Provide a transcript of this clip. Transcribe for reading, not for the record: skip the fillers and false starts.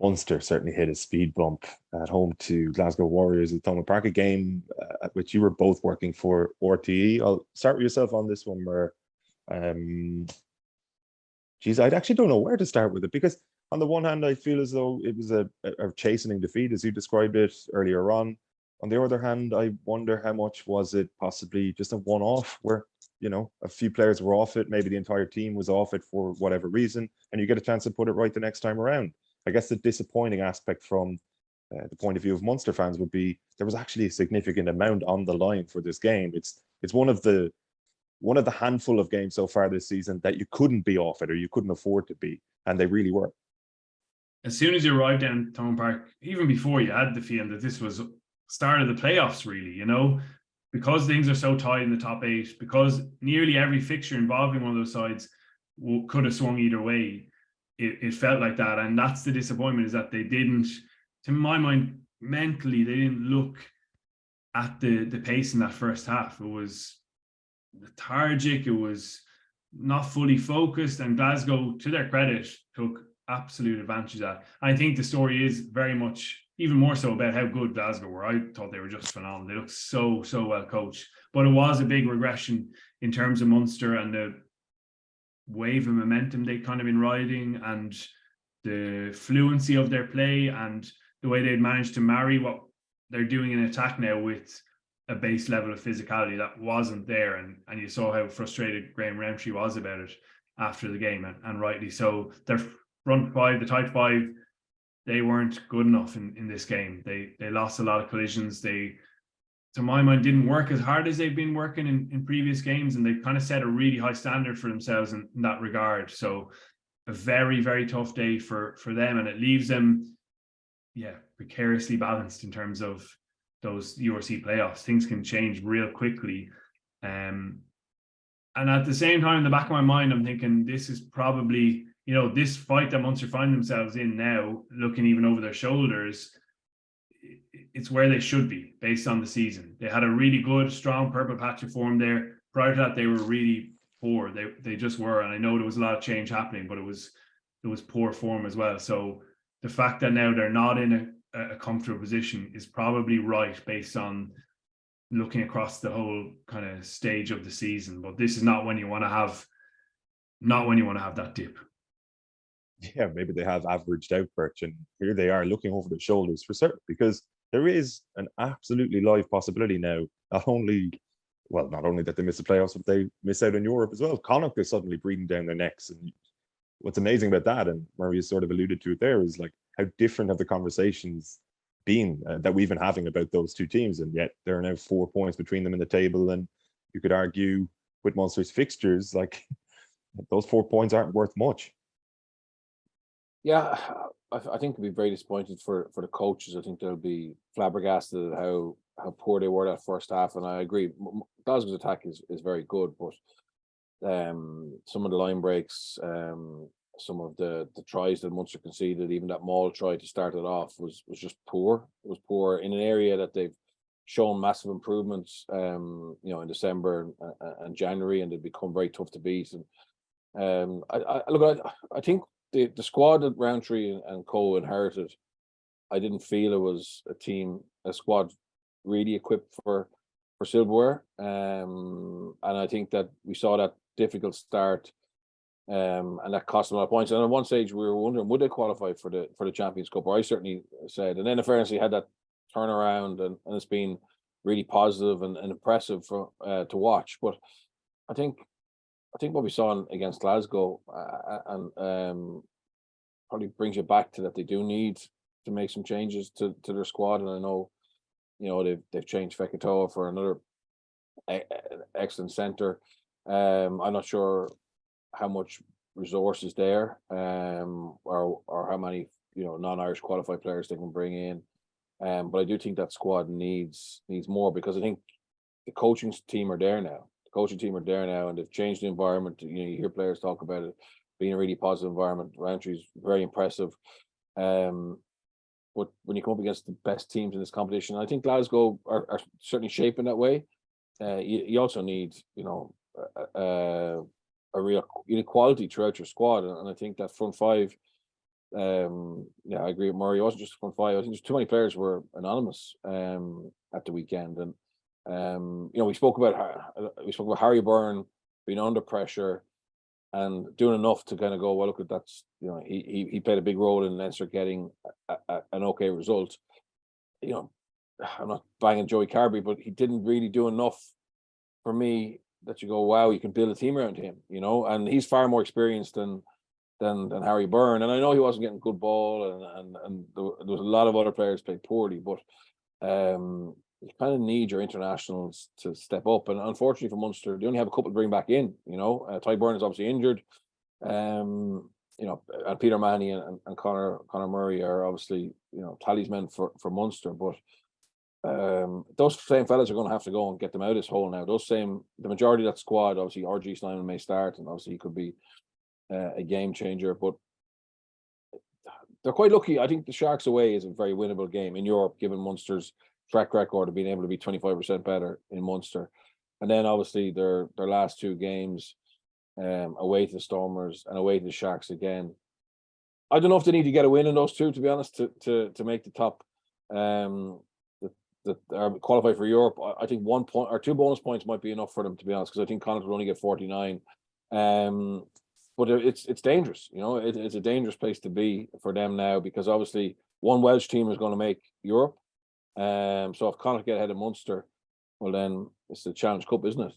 Munster certainly hit a speed bump at home to Glasgow Warriors at Thomond Park, a game at which you were both working for RTE. I'll start with yourself on this one, where, geez, I actually don't know where to start with it, because on the one hand, I feel as though it was a chastening defeat, as you described it earlier on. On the other hand, I wonder how much was it possibly just a one-off where, a few players were off it, maybe the entire team was off it for whatever reason, and you get a chance to put it right the next time around. I guess the disappointing aspect from the point of view of Munster fans would be there was actually a significant amount on the line for this game. It's one of the handful of games so far this season that you couldn't be off it, or you couldn't afford to be, and they really were. As soon as you arrived down Thomond Park, even before, you had the feeling that this was start of the playoffs, really, because things are so tight in the top 8, because nearly every fixture involving one of those sides could have swung either way. It felt like that, and that's the disappointment, is that they didn't, to my mind, mentally, they didn't look at the pace in that first half. It was lethargic, it was not fully focused, and Glasgow, to their credit, took absolute advantage of that. I think the story is very much, even more so, about how good Glasgow were. I thought they were just phenomenal. They looked so well coached, but it was a big regression in terms of Munster and the wave of momentum they kind of been riding, and the fluency of their play, and the way they'd managed to marry what they're doing in attack now with a base level of physicality that wasn't there. And you saw how frustrated Graham Rowntree was about it after the game, and rightly so. Their front five, the tight five, they weren't good enough in this game. They lost a lot of collisions. They, to my mind, didn't work as hard as they've been working in previous games, and they've kind of set a really high standard for themselves in that regard. So a very, very tough day for them, and it leaves them, precariously balanced in terms of those URC playoffs. Things can change real quickly. And at the same time, in the back of my mind, I'm thinking this is probably, this fight that Munster find themselves in now, looking even over their shoulders, it's where they should be based on the season. They had a really good, strong purple patch of form there. Prior to that, they were really poor. They just were. And I know there was a lot of change happening, but it was poor form as well. So the fact that now they're not in a comfortable position is probably right, based on looking across the whole kind of stage of the season. But this is not when you want to have that dip. Yeah, maybe they have averaged out, Birch, and here they are looking over their shoulders for certain, because there is an absolutely live possibility now, not only that they miss the playoffs, but they miss out in Europe as well. Connacht is suddenly breathing down their necks, and what's amazing about that, and Murray has sort of alluded to it there, is like how different have the conversations been that we've been having about those two teams, and yet there are now 4 points between them in the table, and you could argue with Munster's fixtures, like those 4 points aren't worth much. Yeah, I think they'll be very disappointed for the coaches. I think they'll be flabbergasted at how poor they were that first half. And I agree, Glasgow's attack is very good, but some of the line breaks, some of the tries that Munster conceded, even that Maul try to start it off, was just poor. It was poor in an area that they've shown massive improvements, in December and January, and they've become very tough to beat. And I think the squad that Rowntree and Co inherited, I didn't feel it was a squad really equipped for silverware. And I think that we saw that difficult start, and that cost them a lot of points. And at one stage we were wondering, would they qualify for the Champions Cup? Or I certainly said. And then in fairness, he had that turnaround, and it's been really positive and impressive to watch. But I think what we saw against Glasgow and probably brings you back to that they do need to make some changes to their squad. And I know, they've changed Fekitoa for another excellent centre. I'm not sure how much resource is there, or how many non-Irish qualified players they can bring in. But I do think that squad needs more, because I think the coaching team are there now. And they've changed the environment. You hear players talk about it being a really positive environment. Roundtree's very impressive. But when you come up against the best teams in this competition, I think Glasgow are certainly shaping that way. You also need, a real quality throughout your squad, and I think that front five Yeah, I agree with Murray. It wasn't just front five. I think there's too many players were anonymous at the weekend, and we spoke about Harry Byrne being under pressure and doing enough to kind of go, well, look, that's he played a big role in Leinster getting an okay result. I'm not banging Joey Carberry, but he didn't really do enough for me that you go, wow, you can build a team around him, and he's far more experienced than Harry Byrne. And I know he wasn't getting good ball, and there was a lot of other players played poorly, but you kind of need your internationals to step up. And unfortunately for Munster, they only have a couple to bring back in. Ty Byrne is obviously injured. And Peter Manny and Conor Murray are obviously talisman for Munster, but those same fellas are going to have to go and get them out of this hole now. The majority of that squad, obviously RG Snyman may start, and obviously he could be a game changer, but they're quite lucky. I think the Sharks away is a very winnable game in Europe, given Munster's track record of being able to be 25% better in Munster. And then obviously their last two games, away to the Stormers and away to the Sharks again. I don't know if they need to get a win in those two, to be honest, to make the top, qualify for Europe. I think 1 point or 2 bonus points might be enough for them, to be honest, because I think Connacht will only get 49. But it's dangerous, it's a dangerous place to be for them now, because obviously one Welsh team is going to make Europe. So if Connacht get ahead of Munster, well then it's the Challenge Cup, isn't it?